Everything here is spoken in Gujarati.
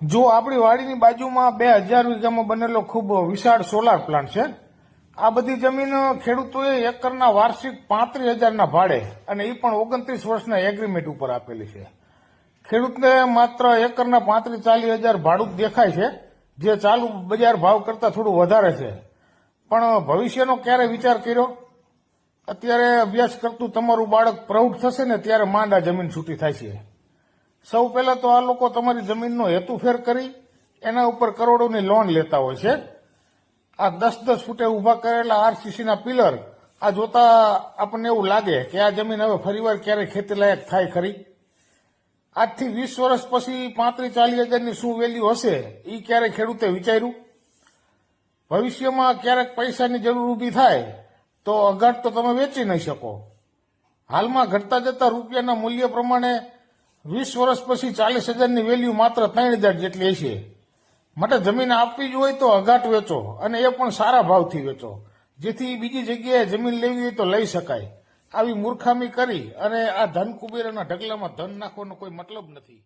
જો આપણી વાડીની બાજુમાં 2000 વીઘામાં બનેલો ખૂબ વિશાળ સોલાર પ્લાન્ટ છે. આ બધી જમીન ખેડૂતોએ એકરના વાર્ષિક 35,000ના ભાડે અને એ પણ 29 વર્ષના એગ્રીમેન્ટ ઉપર આપેલી છે. ખેડૂતને માત્ર એકરના 35-40,000 ભાડું દેખાય છે, જે ચાલુ બજાર ભાવ કરતા થોડું વધારે છે. પણ ભવિષ્યનો ક્યારે વિચાર કર્યો? અત્યારે અભ્યાસ કરતું તમારું બાળક પ્રૌઢ થશે ને ત્યારે માંડ આ જમીન છૂટી થાય છે. સૌ પહેલા તો આ લોકો તમારી જમીનનો હેતુફેર કરી એના ઉપર કરોડોની લોન લેતા હોય છે. આ 10-10 ફૂટે ઉભા કરેલા આરસીસીના પિલર આ જોતા આપણને એવું લાગે કે આ જમીન હવે ફરીવાર ક્યારે ખેતી લાયક થાય ખરી? આજથી 20 વર્ષ પછી 35-40,000ની શું વેલ્યુ હશે એ ક્યારે ખેડૂતે વિચાર્યું? ભવિષ્યમાં ક્યારેક પૈસાની જરૂર ઊભી થાય તો અગાટ તો તમે વેચી નહીં શકો. હાલમાં ઘટતા જતા રૂપિયાના મૂલ્ય પ્રમાણે 20 વર્ષ પછી 40,000ની વેલ્યુ માત્ર 3,000 જેટલી હશે. માટે જમીન આપવી જ હોય તો અગાટ વેચો, અને એ પણ સારા ભાવથી વેચો, જેથી બીજી જગ્યાએ જમીન લેવી હોય તો લઈ શકાય. આવી મૂર્ખામી કરી અને આ ધન કુબેરોના ઢગલામાં ધન નાખવાનો કોઈ મતલબ નથી.